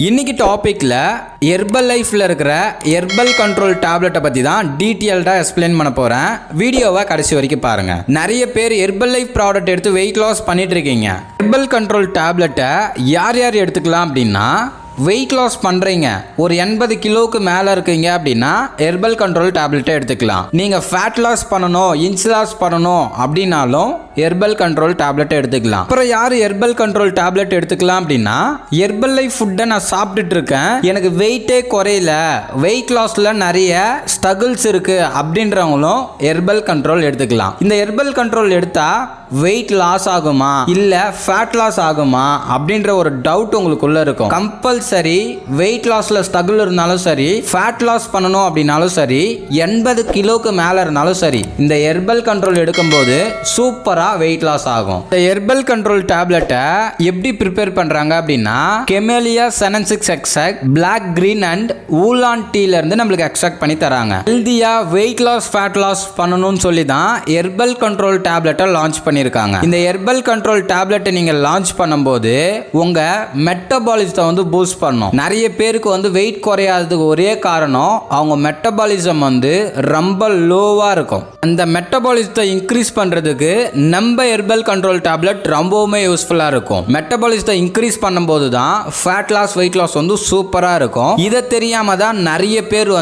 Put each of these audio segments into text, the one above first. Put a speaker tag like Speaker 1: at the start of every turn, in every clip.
Speaker 1: இன்னைக்கு டாபிக்ல ஹெர்பல் லைஃப்ல இருக்கிற ஹெர்பல் கண்ட்ரோல் டேப்லெட்டை பத்தி தான் டீட்டெயில்டா எக்ஸ்பிளைன் பண்ண போறேன். வீடியோவை கடைசி வரைக்கும் பாருங்க. நிறைய பேர் ஹெர்பல் லைஃப் ப்ராடக்ட் எடுத்து வெயிட் லாஸ் பண்ணிட்டு இருக்கீங்க. ஹெர்பல் கண்ட்ரோல் டேப்லெட்டை யார் யார் எடுத்துக்கலாம் அப்படின்னா, வெயிட் லாஸ் பண்ணுறீங்க, ஒரு 80 கிலோவுக்கு மேலே இருக்கீங்க அப்படின்னா ஹெர்பல் கண்ட்ரோல் டேப்லெட்டை எடுத்துக்கலாம். நீங்கள் ஃபேட் லாஸ் பண்ணணும், இன்ச் லாஸ் பண்ணணும் அப்படின்னாலும் ஹெர்பல் கண்ட்ரோல் டேப்லெட்டை எடுத்துக்கலாம். அப்புறம் யார் ஹெர்பல் கண்ட்ரோல் டேப்லெட் எடுத்துக்கலாம் அப்படின்னா, ஹெர்பல் லைஃப் ஃபுட்டை நான் சாப்பிட்டுட்டு இருக்கேன், எனக்கு வெயிட்டே குறையல, வெயிட் லாஸில் நிறைய ஸ்ட்ரகிள்ஸ் இருக்கு அப்படின்றவங்களும் ஹெர்பல் கண்ட்ரோல் எடுத்துக்கலாம். இந்த ஹெர்பல் கண்ட்ரோல் எடுத்தா வெயிட் லாஸ் ஆகுமா இல்ல ஃபேட் லாஸ் ஆகுமா அப்படின்ற ஒரு டவுட் உங்களுக்குள்ள இருக்கும். கம்பல்சரி வெயிட் லாஸ்ல ஸ்ட்ரகிள் இருந்தாலும் சரி, ஃபேட் லாஸ் பண்ணணும் அப்படின்னாலும் சரி, 80 கிலோக்கு மேல இருந்தாலும் சரி, இந்த ஹெர்பல் கண்ட்ரோல் எடுக்கும்போது சூப்பரா வெயிட் லாஸ் ஆகும். இந்த ஹெர்பல் கண்ட்ரோல் டேப்லெட்டை எப்படி ப்ரிப்பேர் பண்றாங்க அப்படின்னா, கெமேலியா செனன்சிக்ஸ் எக்ஸ்ட்ராக்ட், பிளாக் கிரீன் அண்ட் ஊலான் டீல இருந்து நம்மளுக்கு எக்ஸ்ட்ராக்ட் பண்ணி தராங்க. ஹெல்தியா வெயிட் லாஸ் ஃபேட் லாஸ் பண்ணணும்னு சொல்லி தான் ஹெர்பல் கண்ட்ரோல் டேப்லெட்டை லான்ச் பண்ணி இருக்காங்க. இந்த ஹெர்பல் கண்ட்ரோல் டேப்லெட்டை நீங்க லான்ச் பண்ணும்போது உங்க மெட்டபாலிசத்தை வந்து பூஸ்ட் பண்ணும். நிறைய பேருக்கு வெயிட் குறையாததுக்கு ஒரே காரணம் அவங்க மெட்டபாலிசம் ரொம்ப லோவா இருக்கும். அந்த மெட்டபாலிசத்தை இன்க்ரீஸ் பண்றதுக்கு நம்ம ஹெர்பல் கண்ட்ரோல் டேப்லெட் ரொம்பவுமே யூஸ்ஃபுல்லா இருக்கும். மெட்டபாலிசத்தை இன்க்ரீஸ் பண்ணும்போது தான் ஃபேட் லாஸ் வெயிட் லாஸ் சூப்பரா இருக்கும். இதை தெரியாம தான் நிறைய பேர்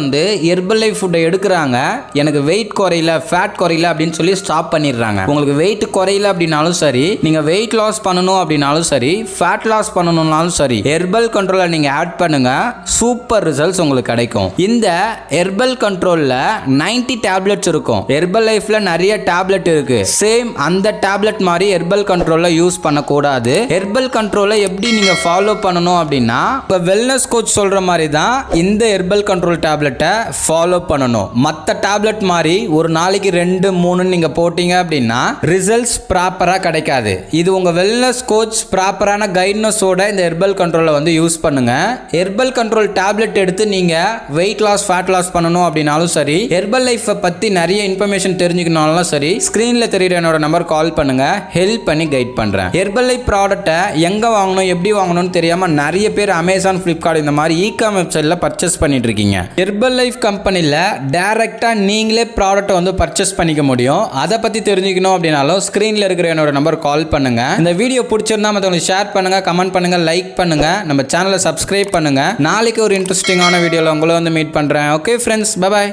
Speaker 1: ஹெர்பல் லைஃப் ஃபுட்டை எடுக்கிறாங்க, எனக்கு வெயிட் குறையல ஃபேட் குறையல அப்படின்னு சொல்லி ஸ்டாப் பண்ணிடுறாங்க. உங்களுக்கு வெயிட் குறையல அப்படினாலும் சரி, நீங்க வெயிட் லாஸ் பண்ணணும் அப்படினாலும் சரி, ஃபேட் லாஸ் பண்ணணும்னாலும் சரி, ஹெர்பல் கண்ட்ரோலை நீங்க ஆட் பண்ணுங்க, சூப்பர் ரிசல்ட்ஸ் உங்களுக்கு கிடைக்கும். இந்த ஹெர்பல் கண்ட்ரோல்ல 90 டேப்லெட்ஸ் இருக்கும். ஹெர்பல் லைஃப்ல நிறைய டேப்லெட் இருக்கு. சேம் அந்த டேப்லெட் மாதிரி ஹெர்பல் கண்ட்ரோல்ல யூஸ் பண்ணக்கூடாது. ஹெர்பல் கண்ட்ரோலை எப்படி நீங்க ஃபாலோ பண்ணணும் அப்படின்னா, வெல்னஸ் கோச் சொல்ற மாதிரி தான் இந்த ஹெர்பல் கண்ட்ரோல் டேப்லெட்டை ஃபாலோ பண்ணணும். மற்ற டேப்லெட் மாதிரி ஒரு நாளைக்கு 2-3 நீங்க போட்டீங்க அப்படின்னா ரிசல்ட்ஸ் ப்ராப்பரா கிடைக்காது. இது உங்க வெல்னஸ் கோச் ப்ராப்பரான கைட்னஸோட இந்த ஹெர்பல் கண்ட்ரோலை யூஸ் பண்ணுங்க. ஹெர்பல் கண்ட்ரோல் டேப்லெட் எடுத்து நீங்க வெயிட் லாஸ் ஃபேட் லாஸ் பண்ணணும் அப்படினாலும் சரி, ஹெர்பல் லைஃப் பத்தி நிறைய இன்ஃபர்மேஷன் தெரிஞ்சுக்கணும்னாலும் சரி, ஸ்கிரீன்ல தெரியுற என்னோட நம்பர் கால் பண்ணுங்க, ஹெல்ப் பண்ணி கைட் பண்றேன். ஹெர்பல் லைஃப் ப்ராடக்ட்டை எங்க வாங்கணும் எப்படி வாங்கணும்னு தெரியாம நிறைய பேர் அமேசான், பிளிப்கார்ட் இந்த மாதிரி இ-காம் வெப்சைட்ல பர்ச்சேஸ் பண்ணிட்டு இருக்கீங்க. ஹெர்பல் லைஃப் கம்பெனில டைரக்டா நீங்களே ப்ராடக்ட்டை பர்ச்சேஸ் பண்ணிக்க முடியும். அதை பத்தி தெரிஞ்சுக்கணும் அப்படின்னாலும் ஸ்கிரீன்ல இருக்கிற என்னோட நம்பர் கால் பண்ணுங்க. இந்த வீடியோ பிடிச்சிருந்தா மற்றவங்களுக்கு ஷேர் பண்ணுங்க, கமெண்ட் பண்ணுங்க, லைக் பண்ணுங்க, நம்ம சேனலை சப்ஸ்கிரைப் பண்ணுங்க. நாளைக்கு ஒரு இன்ட்ரெஸ்டிங்கான வீடியோல உங்களை மீட் பண்றேன். Okay friends, bye bye.